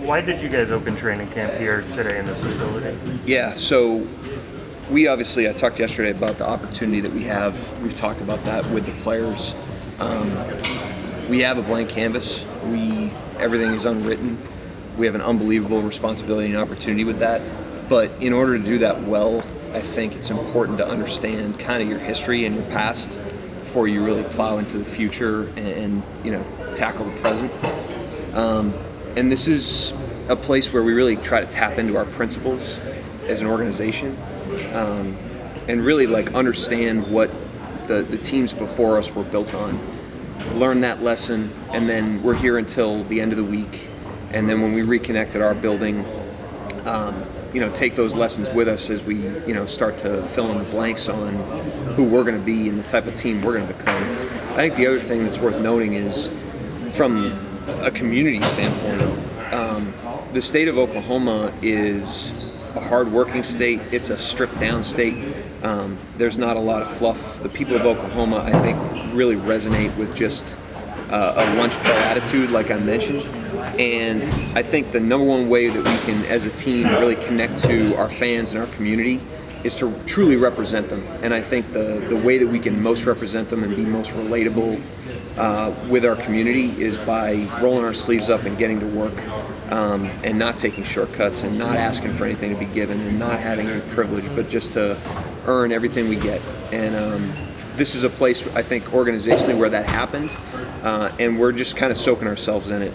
Why did you guys open training camp here today in this facility? Yeah, so we obviously, I talked yesterday about the opportunity that we have. We've talked about that with the players. We have a blank canvas. Everything is unwritten. We have an unbelievable responsibility and opportunity with that. But in order to do that well, I think it's important to understand kind of your history and your past before you really plow into the future and tackle the present. And this is a place where we really try to tap into our principles as an organization, and really understand what the teams before us were built on. Learn that lesson, and then we're here until the end of the week. And then when we reconnect at our building, take those lessons with us as we start to fill in the blanks on who we're going to be and the type of team we're going to become. I think the other thing that's worth noting is, from a community standpoint, the state of Oklahoma is a hard-working state. It's a stripped-down state. There's not a lot of fluff. The people of Oklahoma, I think, really resonate with just a lunch pail attitude, like I mentioned. And I think the number one way that we can, as a team, really connect to our fans and our community is to truly represent them. And I think the way that we can most represent them and be most relatable with our community is by rolling our sleeves up and getting to work, and not taking shortcuts and not asking for anything to be given and not having any privilege, but just to earn everything we get. And this is a place, I think, organizationally where that happened, and we're just kind of soaking ourselves in it.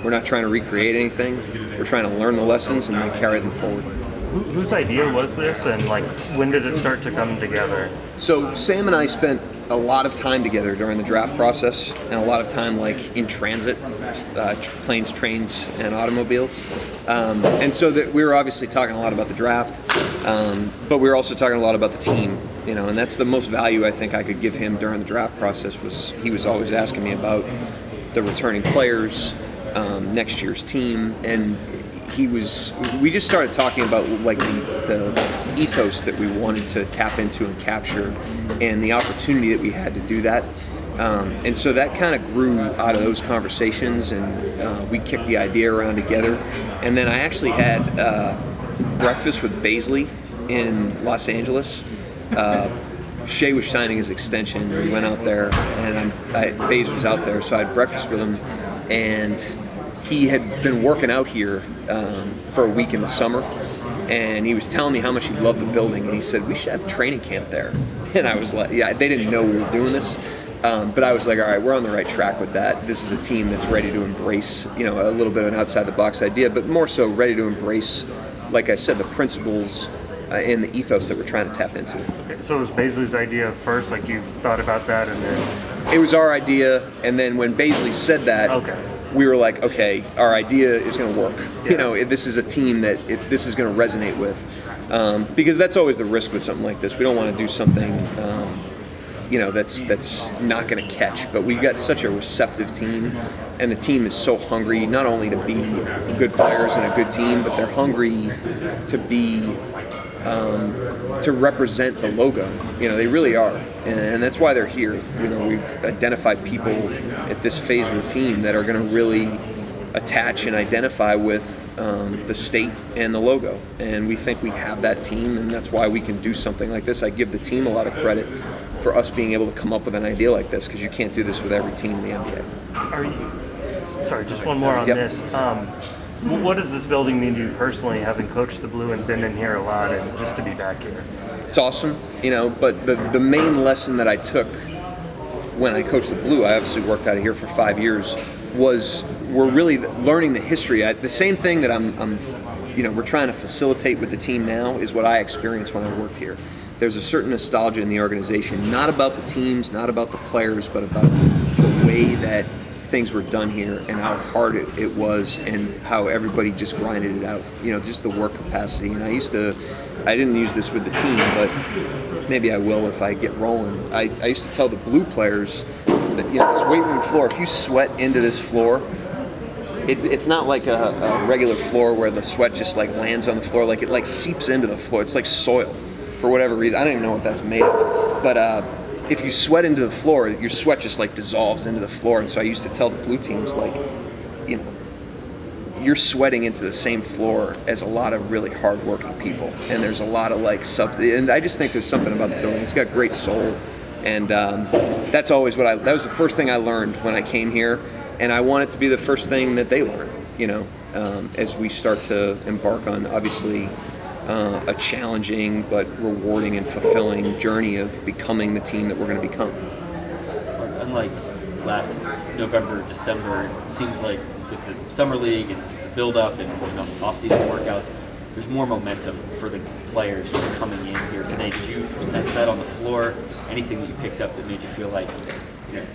We're not trying to recreate anything. We're trying to learn the lessons and then carry them forward. Whose idea was this, and when did it start to come together? So Sam and I spent a lot of time together during the draft process, and a lot of time in transit, planes, trains, and automobiles. And so that we were obviously talking a lot about the draft, but we were also talking a lot about the team. And that's the most value I think I could give him during the draft process. Was he was always asking me about the returning players, next year's team, and we just started talking about the ethos that we wanted to tap into and capture, and the opportunity that we had to do that. And so that kind of grew out of those conversations, and we kicked the idea around together. And then I actually had breakfast with Baisley in Los Angeles. Shea was signing his extension. We went out there, and Baze was out there, so I had breakfast with him, and he had been working out here for a week in the summer, and he was telling me how much he loved the building, and he said, we should have training camp there. And I was like, yeah, they didn't know we were doing this, but I was like, all right, we're on the right track with that. This is a team that's ready to embrace, a little bit of an outside-the-box idea, but more so ready to embrace, like I said, the principles and the ethos that we're trying to tap into. Okay, so it was Baisley's idea first, you thought about that, and then... It was our idea, and then when Baisley said that, we were like, okay, our idea is going to work. Yeah. This is a team that this is going to resonate with, because that's always the risk with something like this. We don't want to do something, that's not going to catch. But we've got such a receptive team, and the team is so hungry not only to be good players and a good team, but they're hungry to be to represent the logo. They really are, and that's why they're here. We've identified people at this phase of the team that are going to really attach and identify with the state and the logo, and we think we have that team, and that's why we can do something like this. I give the team a lot of credit for us being able to come up with an idea like this, because you can't do this with every team in the NBA. Sorry, just one more on this. What does this building mean to you personally, having coached the Blue and been in here a lot, and just to be back here? It's awesome, but the main lesson that I took when I coached the Blue, I obviously worked out of here for 5 years, was we're really learning the history. The same thing that we're trying to facilitate with the team now is what I experienced when I worked here. There's a certain nostalgia in the organization, not about the teams, not about the players, but about the way that things were done here and how hard it was, and how everybody just grinded it out. Just the work capacity. And I didn't use this with the team, but maybe I will if I get rolling. I used to tell the Blue players that this weight room floor, if you sweat into this floor, it's not like a regular floor where the sweat just lands on the floor. It seeps into the floor. It's like soil for whatever reason. I don't even know what that's made of, but if you sweat into the floor, your sweat just dissolves into the floor. And so I used to tell the Blue teams, you're sweating into the same floor as a lot of really hardworking people, and there's a lot of and I just think there's something about the building. It's got great soul, and that's always that was the first thing I learned when I came here, and I want it to be the first thing that they learn, as we start to embark on obviously a challenging but rewarding and fulfilling journey of becoming the team that we're going to become. Unlike last November, December, it seems like with the summer league and build up and off-season workouts, there's more momentum for the players just coming in here today. Did you sense that on the floor? Anything that you picked up that made you feel like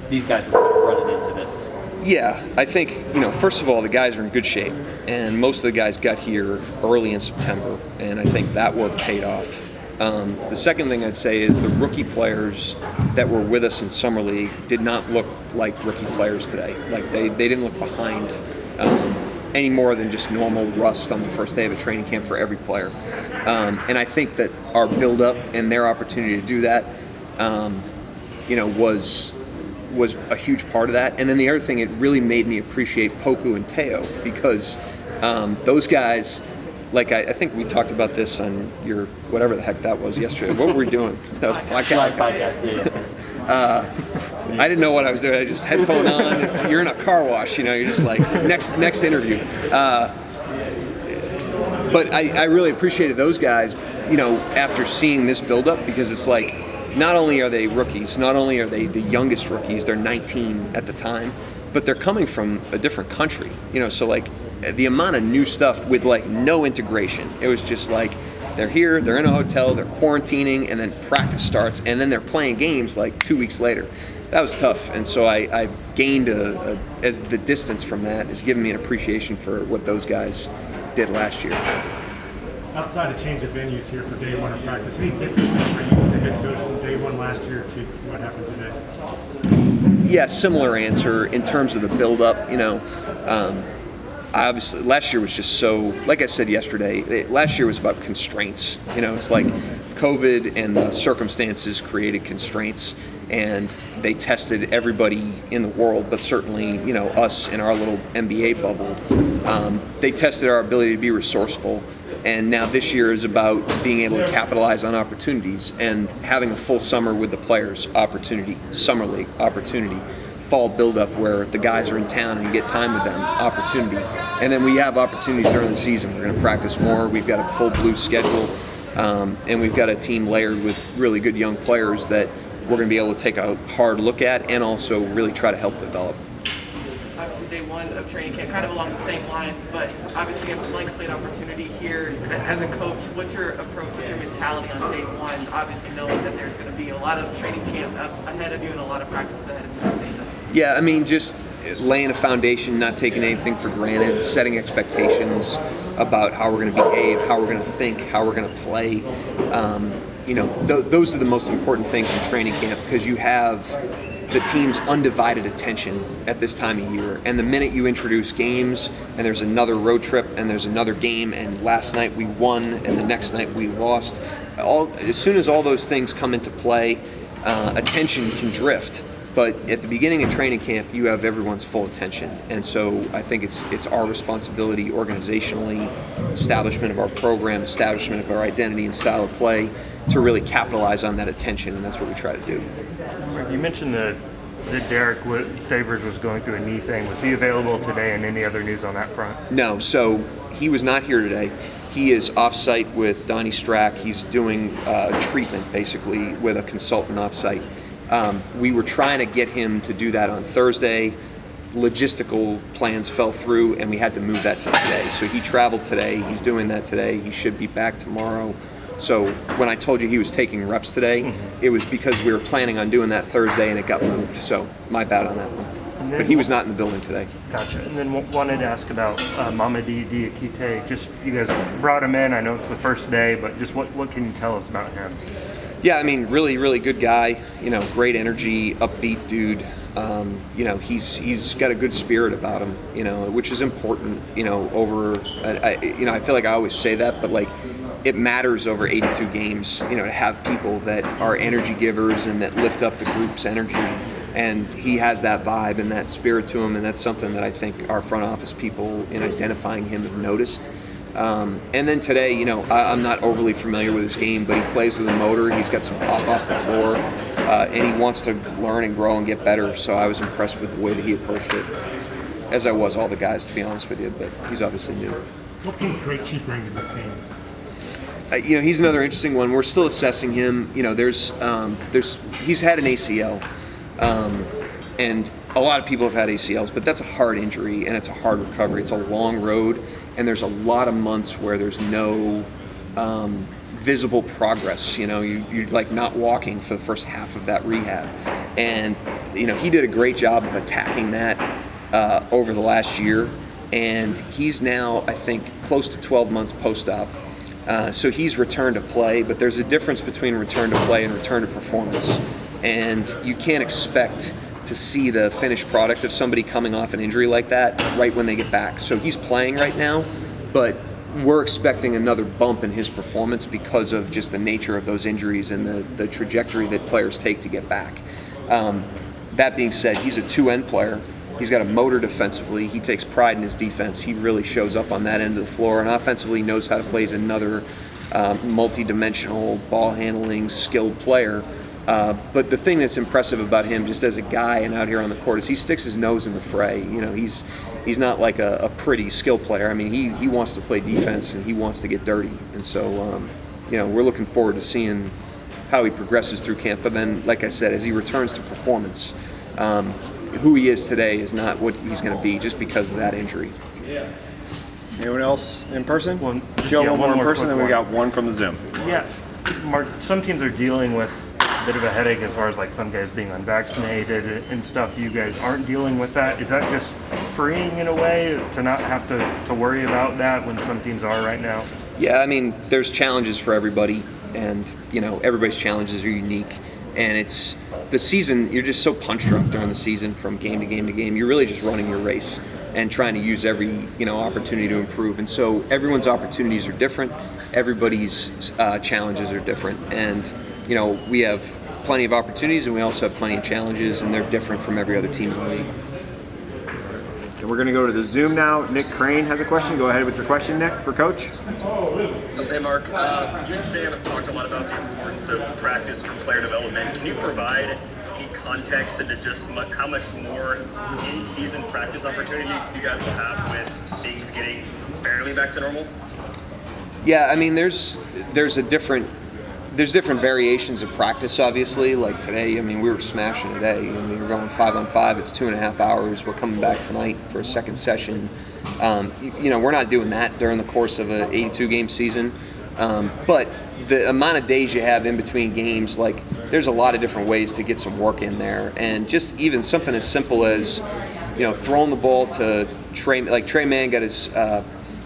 these guys are running into this? Yeah, I think, first of all, the guys are in good shape, and most of the guys got here early in September, and I think that work paid off. The second thing I'd say is the rookie players that were with us in Summer League did not look like rookie players today. Like they didn't look behind any more than just normal rust on the first day of a training camp for every player. And I think that our build-up and their opportunity to do that, was a huge part of that. And then the other thing, it really made me appreciate Poku and Teo, because those guys, I think we talked about this on your whatever the heck that was yesterday. What were we doing? That was podcast. I didn't know what I was doing. I just headphone on. You're in a car wash. You're just like next interview. But I really appreciated those guys. After seeing this build-up, because it's like, not only are they rookies, not only are they the youngest rookies, they're 19 at the time, but they're coming from a different country. So the amount of new stuff with no integration. It was just they're here, they're in a hotel, they're quarantining, and then practice starts, and then they're playing games 2 weeks later. That was tough, and so I gained as the distance from that has given me an appreciation for what those guys did last year. Outside of change of venues here for day one of practice, any differences for you as a head coach from day one last year to what happened today? Yeah, similar answer in terms of the build-up. Obviously, last year was just so, like I said yesterday, last year was about constraints. It's like COVID and the circumstances created constraints, and they tested everybody in the world, but certainly, us in our little NBA bubble. They tested our ability to be resourceful. And now this year is about being able to capitalize on opportunities and having a full summer with the players, opportunity, summer league, opportunity, fall build-up where the guys are in town and you get time with them, opportunity. And then we have opportunities during the season. We're going to practice more. We've got a full blue schedule, and we've got a team layered with really good young players that we're going to be able to take a hard look at and also really try to help develop. Obviously, day one of training camp, kind of along the same lines, but obviously you have a blank slate opportunity here. As a coach, what's your approach, what's your mentality on day one? Obviously knowing that there's going to be a lot of training camp ahead of you and a lot of practices ahead of you this season. Yeah, just laying a foundation, not taking anything for granted, setting expectations about how we're going to behave, how we're going to think, how we're going to play. Those are the most important things in training camp, because you have the team's undivided attention at this time of year. And the minute you introduce games, and there's another road trip, and there's another game, and last night we won, and the next night we lost, as soon as all those things come into play, attention can drift. But at the beginning of training camp, you have everyone's full attention. And so I think it's our responsibility organizationally, establishment of our program, establishment of our identity and style of play, to really capitalize on that attention, and that's what we try to do. You mentioned that Derek Favors was going through a knee thing. Was he available today, and any other news on that front? No, so he was not here today. He is off-site with Donnie Strack. He's doing treatment, basically, with a consultant off-site. We were trying to get him to do that on Thursday. Logistical plans fell through, and we had to move that to today. So he traveled today. He's doing that today. He should be back tomorrow. So when I told you he was taking reps today, it was because we were planning on doing that Thursday, and it got moved. So my bad on that one. But he was not in the building today. Gotcha. And then wanted to ask about Mamadi Diakite. Just, you guys brought him in. I know it's the first day, but just what can you tell us about him? Yeah, really, really good guy. Great energy, upbeat dude. He's got a good spirit about him. Which is important. I feel like I always say that, but it matters over 82 games. To have people that are energy givers and that lift up the group's energy. and he has that vibe and that spirit to him, and that's something that I think our front office people in identifying him have noticed. And then today, you know, I'm not overly familiar with his game, but he plays with a motor. He's got some pop off the floor, and he wants to learn and grow and get better. So I was impressed with the way that he approached it, as I was all the guys, to be honest with you. But he's obviously new. What can Krejci bring to this team? You know, he's another interesting one. We're still assessing him. You know, he's had an ACL, and a lot of people have had ACLs, but that's a hard injury and it's a hard recovery. It's a long road, and there's a lot of months where there's no visible progress. You know, you're like not walking for the first half of that rehab, and you know, he did a great job of attacking that over the last year, and he's now, I think, close to 12 months post-op. So he's returned to play, but there's a difference between return to play and return to performance. And you can't expect to see the finished product of somebody coming off an injury like that right when they get back. So he's playing right now, but we're expecting another bump in his performance because of just the nature of those injuries and the trajectory that players take to get back. That being said, he's a two-end player. He's got a motor defensively. He takes pride in his defense. He really shows up on that end of the floor, and offensively knows how to play as another multi-dimensional, ball-handling, skilled player. But the thing that's impressive about him, just as a guy and out here on the court, is he sticks his nose in the fray. You know, he's not like a pretty skill player. I mean, he wants to play defense and he wants to get dirty. And so, you know, we're looking forward to seeing how he progresses through camp. But then, like I said, as he returns to performance, who he is today is not what he's going to be just because of that injury. Anyone else in person? Joe, one more in person, quick then we one. got one from the Zoom. Yeah, Mark, some teams are dealing with a bit of a headache as far as like some guys being unvaccinated and stuff. You guys aren't dealing with that. Is that just freeing in a way to not have to worry about that when some teams are right now? Yeah, I mean, there's challenges for everybody, and you know, everybody's challenges are unique. And it's the season, you're just so punch drunk during the season from game to game to game. You're really just running your race and trying to use every, you know, opportunity to improve. And so everyone's opportunities are different. Everybody's challenges are different. And, you know, we have plenty of opportunities and we also have plenty of challenges, and they're different from every other team in the league. And we're going to go to the Zoom now. Nick Crane has a question. Go ahead with your question, Nick, for Coach. Hey, Mark. You and Sam have talked a lot about the importance of practice for player development. Can you provide any context into just how much more in-season practice opportunity you guys will have with things getting barely back to normal? Yeah, I mean, there's different variations of practice, obviously. Like today, I mean, we were smashing today. I mean, we were going 5-on-5. It's 2.5 hours. We're coming back tonight for a second session. You know, we're not doing that during the course of an 82-game season. But the amount of days you have in between games, like, there's a lot of different ways to get some work in there. And just even something as simple as, you know, throwing the ball to Trey. Like, Trey Mann got his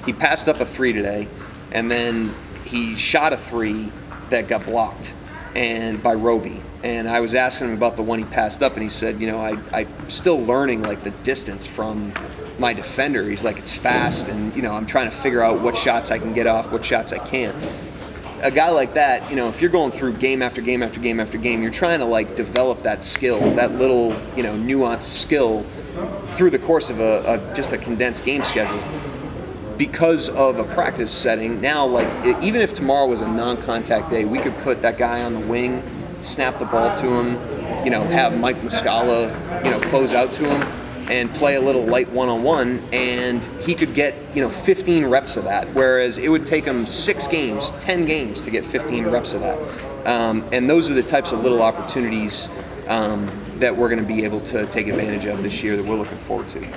he passed up a 3 today, and then he shot a 3 that got blocked and by Roby. And I was asking him about the one he passed up, and he said, you know, I'm still learning like the distance from my defender. He's like, it's fast, and you know, I'm trying to figure out what shots I can get off, what shots I can't. A guy like that, you know, if you're going through game after game after game after game, you're trying to like develop that skill, that little, you know, nuanced skill through the course of just a condensed game schedule. Because of a practice setting, now, like, even if tomorrow was a non-contact day, we could put that guy on the wing, snap the ball to him, you know, have Mike Muscala, you know, close out to him and play a little light one-on-one, and he could get, you know, 15 reps of that, whereas it would take him 6 games, 10 games to get 15 reps of that. And those are the types of little opportunities that we're going to be able to take advantage of this year that we're looking forward to.